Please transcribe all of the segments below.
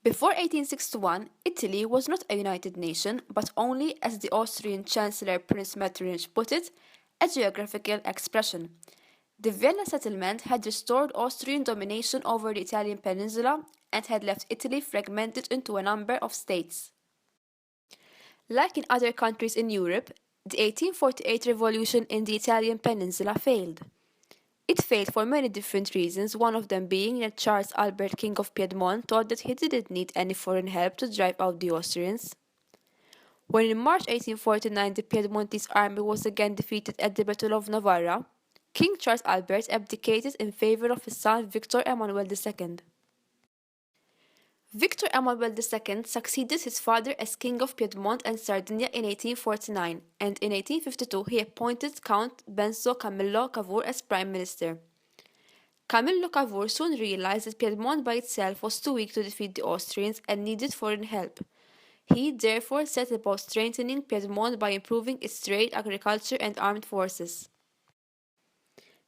Before 1861, Italy was not a united nation, but only, as the Austrian Chancellor Prince Metternich put it, a geographical expression. The Vienna settlement had restored Austrian domination over the Italian peninsula and had left Italy fragmented into a number of states. Like in other countries in Europe, the 1848 revolution in the Italian peninsula failed. It failed for many different reasons, one of them being that Charles Albert, King of Piedmont, thought that he didn't need any foreign help to drive out the Austrians. When in March 1849 the Piedmontese army was again defeated at the Battle of Novara, King Charles Albert abdicated in favor of his son Victor Emmanuel II. Victor Emmanuel II succeeded his father as King of Piedmont and Sardinia in 1849, and in 1852 he appointed Count Benzo Camillo Cavour as Prime Minister. Camillo Cavour soon realized that Piedmont by itself was too weak to defeat the Austrians and needed foreign help. He therefore set about strengthening Piedmont by improving its trade, agriculture, and armed forces.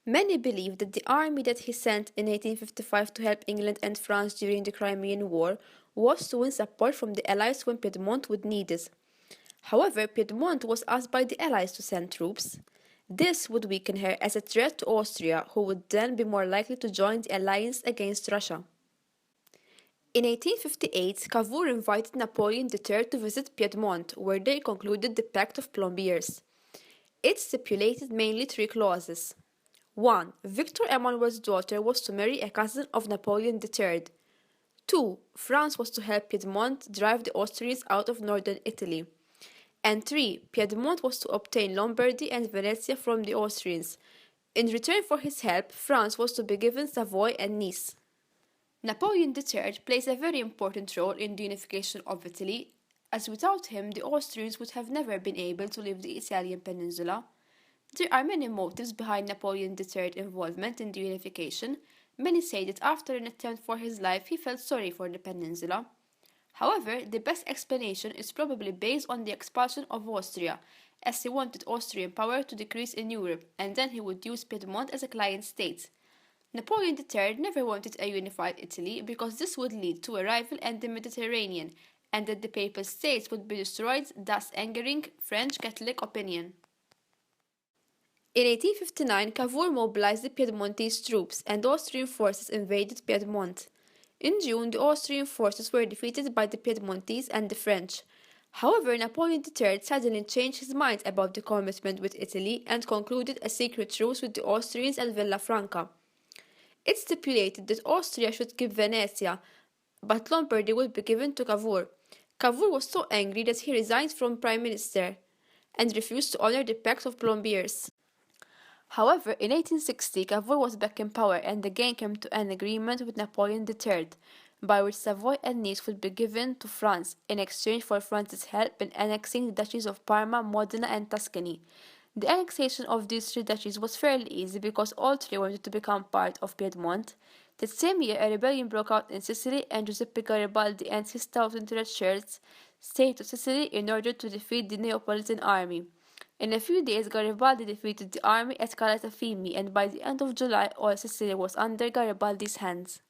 Many believe that the army that he sent in 1855 to help England and France during the Crimean War was to win support from the Allies when Piedmont would need it. However, Piedmont was asked by the Allies to send troops. This would weaken her as a threat to Austria, who would then be more likely to join the alliance against Russia. In 1858, Cavour invited Napoleon III to visit Piedmont, where they concluded the Pact of Plombiers. It stipulated mainly three clauses. 1. Victor Emmanuel's daughter was to marry a cousin of Napoleon III. 2. France was to help Piedmont drive the Austrians out of northern Italy. And 3. Piedmont was to obtain Lombardy and Venetia from the Austrians. In return for his help, France was to be given Savoy and Nice. Napoleon III plays a very important role in the unification of Italy, as without him the Austrians would have never been able to leave the Italian peninsula. There are many motives behind Napoleon III's involvement in the unification. Many say that after an attempt for his life he felt sorry for the peninsula. However, the best explanation is probably based on the expulsion of Austria, as he wanted Austrian power to decrease in Europe, and then he would use Piedmont as a client state. Napoleon III never wanted a unified Italy because this would lead to a rival in the Mediterranean, and that the Papal States would be destroyed, thus angering French Catholic opinion. In 1859, Cavour mobilized the Piedmontese troops, and Austrian forces invaded Piedmont. In June, the Austrian forces were defeated by the Piedmontese and the French. However, Napoleon III suddenly changed his mind about the commitment with Italy and concluded a secret truce with the Austrians at Villafranca. It stipulated that Austria should keep Venetia, but Lombardy would be given to Cavour. Cavour was so angry that he resigned from Prime Minister and refused to honor the Pact of Plombiers. However, in 1860, Cavour was back in power and again came to an agreement with Napoleon III, by which Savoy and Nice would be given to France in exchange for France's help in annexing the duchies of Parma, Modena, and Tuscany. The annexation of these three duchies was fairly easy because all three wanted to become part of Piedmont. That same year, a rebellion broke out in Sicily, and Giuseppe Garibaldi and his 1,000 red shirts stayed to Sicily in order to defeat the Neapolitan army. In a few days, Garibaldi defeated the army at Calatafimi, and by the end of July, all Sicily was under Garibaldi's hands.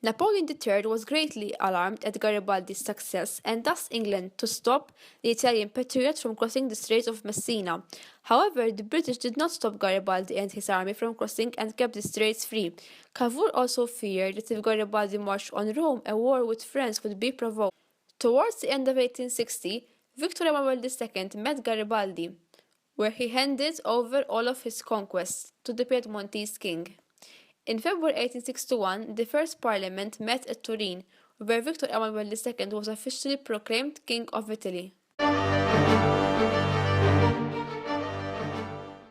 Napoleon III was greatly alarmed at Garibaldi's success and asked England to stop the Italian patriots from crossing the Straits of Messina. However, the British did not stop Garibaldi and his army from crossing and kept the straits free. Cavour also feared that if Garibaldi marched on Rome, a war with France would be provoked. Towards the end of 1860, Victor Emmanuel II met Garibaldi, where he handed over all of his conquests to the Piedmontese king. In February 1861, the first parliament met at Turin, where Victor Emmanuel II was officially proclaimed King of Italy.